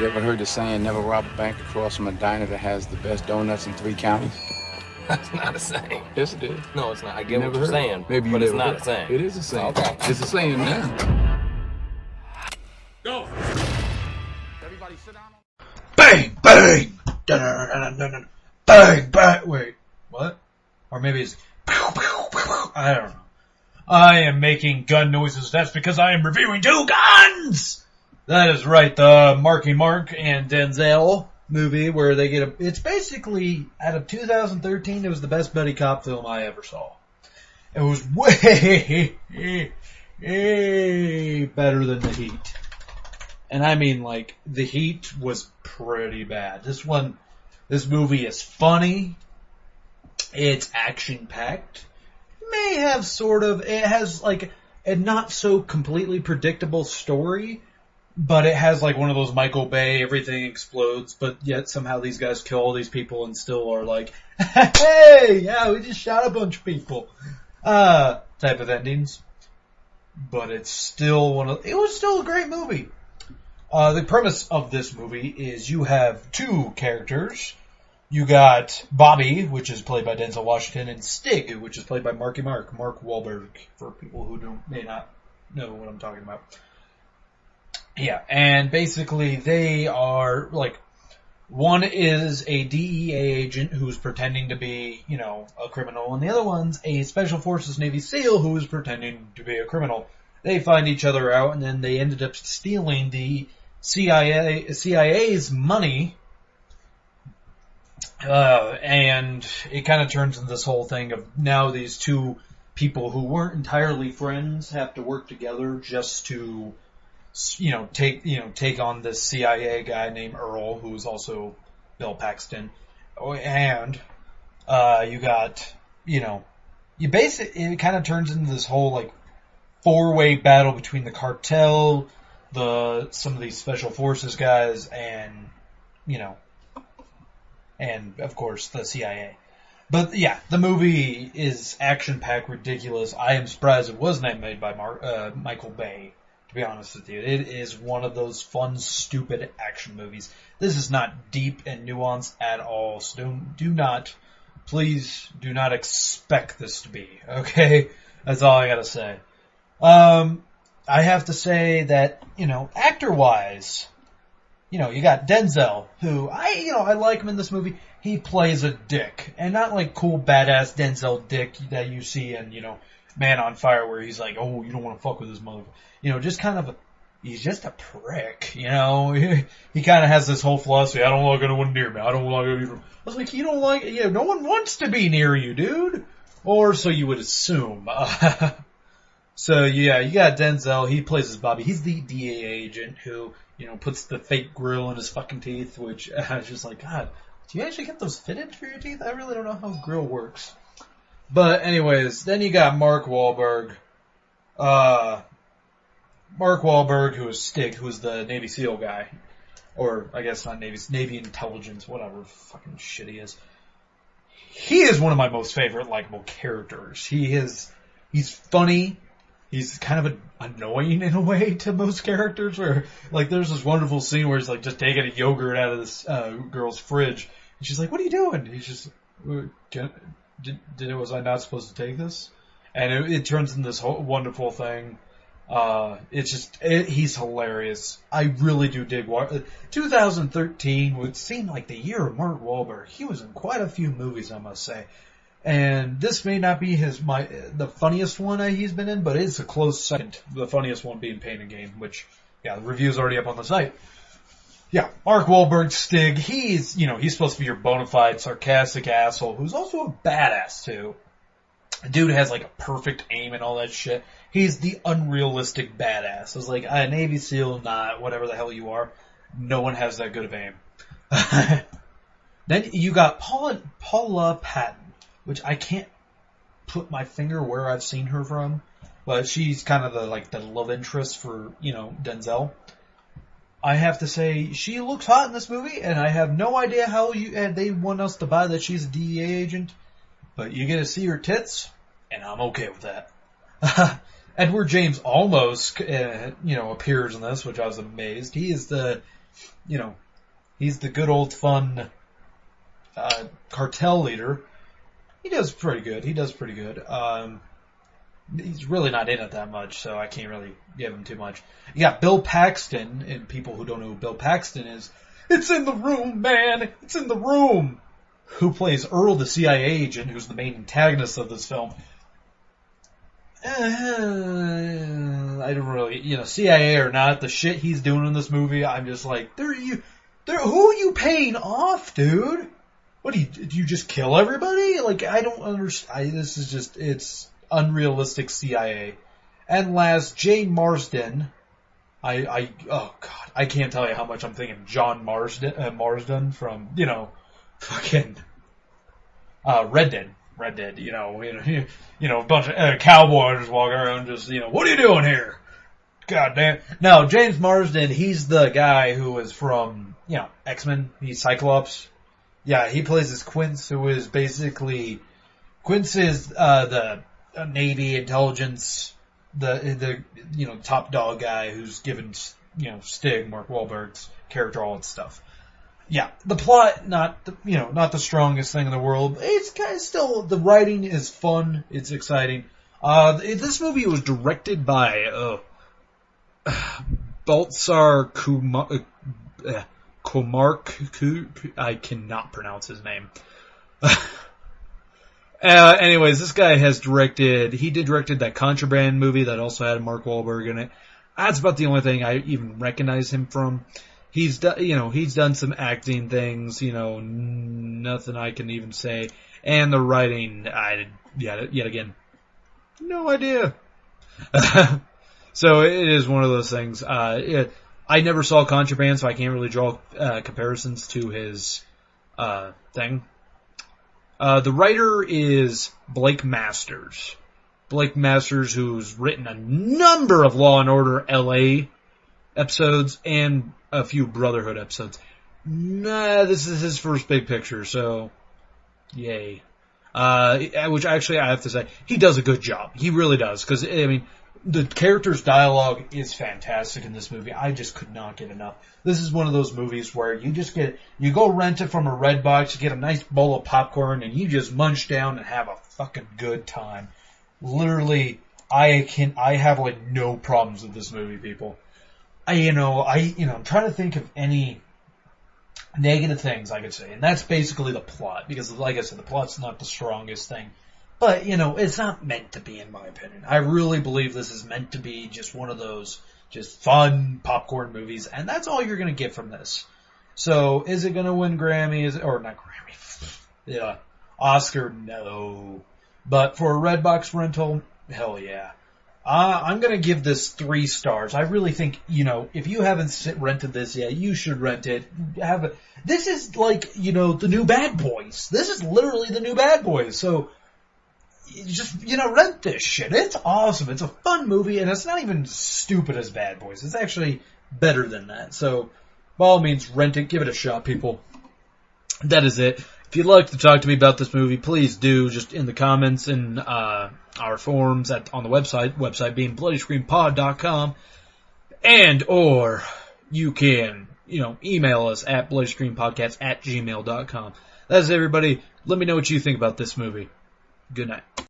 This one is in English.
You ever heard the saying, never rob a bank across from a diner that has the best donuts in 3 counties? That's not a saying. Yes, it is. No, it's not. I get what you're heard saying, Maybe you but it's never not heard a saying. It is a saying. Okay. It's a saying now. Go! Everybody sit down. Bang, bang! Dun-dun-dun-dun-dun-dun. Bang, bang! Wait, what? Or maybe it's... I don't know. I am making gun noises. That's because I am reviewing 2 guns! That is right, the Marky Mark and Denzel movie where they get a... It's basically, out of 2013, it was the best buddy cop film I ever saw. It was way better than The Heat. And I mean, like, The Heat was pretty bad. This movie is funny. It's action-packed. May have it has, like, a not so completely predictable story, but it has, like, one of those Michael Bay, everything explodes, but yet somehow these guys kill all these people and still are like, hey, yeah, we just shot a bunch of people, type of endings. But it's still it was still a great movie. The premise of this movie is you have 2 characters. You got Bobby, which is played by Denzel Washington, and Stig, which is played by Mark Wahlberg, for people who may not know what I'm talking about. Yeah, and basically they are, like, one is a DEA agent who's pretending to be, a criminal, and the other one's a Special Forces Navy SEAL who is pretending to be a criminal. They find each other out, and then they ended up stealing the CIA's money, and it kind of turns into this whole thing of now these 2 people who weren't entirely friends have to work together just to, take on this CIA guy named Earl, who's also Bill Paxton, and you got, it kind of turns into this whole, like, 4-way battle between the cartel, some of these special forces guys, and, and of course the CIA. But yeah, the movie is action-packed, ridiculous. I am surprised it wasn't made by Michael Bay, to be honest with you. It is one of those fun, stupid action movies. This is not deep and nuanced at all, so please do not expect this to be, okay? That's all I gotta say. I have to say that, actor-wise, you got Denzel, who I like him in this movie. He plays a dick, and not like cool badass Denzel dick that you see in, Man on Fire, where he's like, oh, you don't want to fuck with this mother, just kind of he's just a prick, He kind of has this whole philosophy, I don't like anyone near me, I don't like anyone. I was like, you don't like, no one wants to be near you, dude. Or so you would assume. So yeah, you got Denzel, he plays as Bobby. He's the DEA agent who, puts the fake grill in his fucking teeth, which I was just like, God, do you actually get those fitted for your teeth? I really don't know how grill works. But anyways, then you got Mark Wahlberg. Mark Wahlberg, who is Stig, who is the Navy SEAL guy. Or, I guess not Navy Intelligence, whatever fucking shit he is. He is one of my most favorite likable characters. He's funny. He's kind of annoying in a way to most characters, where, like, there's this wonderful scene where he's, like, just taking a yogurt out of this girl's fridge, and she's like, what are you doing? He's just, was I not supposed to take this? And it turns into this whole wonderful thing. He's hilarious. I really do dig 2013 would seem like the year of Mark Wahlberg. He was in quite a few movies, I must say. And this may not be the funniest one he's been in, but it's a close second. The funniest one being Pain and Gain, which, yeah, the review's already up on the site. Yeah, Mark Wahlberg, Stig, he's supposed to be your bona fide sarcastic asshole, who's also a badass, too. The dude has, like, a perfect aim and all that shit. He's the unrealistic badass. It's like, a Navy SEAL, not whatever the hell you are. No one has that good of aim. Then you got Paula Patton, which I can't put my finger where I've seen her from, but she's kind of the love interest for, Denzel. I have to say, she looks hot in this movie, and I have no idea how they want us to buy that she's a DEA agent, but you get to see her tits, and I'm okay with that. Edward James almost, appears in this, which I was amazed. He is the he's the good old fun cartel leader. He does pretty good. He's really not in it that much, so I can't really give him too much. You got Bill Paxton, and people who don't know who Bill Paxton is, it's in the room, man! It's in the room! Who plays Earl, the CIA agent, who's the main antagonist of this film. I don't really, CIA or not, the shit he's doing in this movie, I'm just like, who are you paying off, dude? What, do you just kill everybody? Like, I don't understand. It's unrealistic CIA. And last, Jay Marsden. Oh god, I can't tell you how much I'm thinking John Marsden from, fucking, Red Dead. A bunch of cowboys walking around just, what are you doing here? God damn. No, James Marsden, he's the guy who is from, X-Men. He's Cyclops. Yeah, he plays as Quince, who is basically, Quince is, the Navy intelligence, the top dog guy who's given, Stig, Mark Wahlberg's character, all that stuff. Yeah, the plot, not the strongest thing in the world. It's kind of still, the writing is fun. It's exciting. This movie was directed by, Baltzar Komark, I cannot pronounce his name. Anyways, this guy directed that Contraband movie that also had Mark Wahlberg in it. That's about the only thing I even recognize him from. He's done some acting things, nothing I can even say. And the writing, yet again, no idea. So it is one of those things. I never saw Contraband, so I can't really draw comparisons to his thing. The writer is Blake Masters. Blake Masters, who's written a number of Law and Order LA episodes and a few Brotherhood episodes. This is his first big picture, so yay. Which actually I have to say, he does a good job. He really does, because, the character's dialogue is fantastic in this movie. I just could not get enough. This is one of those movies where you go rent it from a Redbox, you get a nice bowl of popcorn, and you just munch down and have a fucking good time. Literally, I have no problems with this movie, people. I'm trying to think of any negative things I could say, and that's basically the plot, because like I said, the plot's not the strongest thing. But, it's not meant to be, in my opinion. I really believe this is meant to be just one of those just fun popcorn movies, and that's all you're going to get from this. So, is it going to win Grammy? Or not Grammy. Yeah. Oscar? No. But for a Redbox rental, hell yeah. I'm going to give this 3 stars. I really think, if you haven't rented this yet, you should rent it. This is like, the new Bad Boys. This is literally the new Bad Boys. So, just, rent this shit. It's awesome. It's a fun movie, and it's not even stupid as Bad Boys. It's actually better than that. So, by all means, rent it. Give it a shot, people. That is it. If you'd like to talk to me about this movie, please do, just in the comments and our forums on the website being BloodyScreenPod.com, or you can, email us at BloodyScreenPodcast@gmail.com. That's it, everybody. Let me know what you think about this movie. Good night.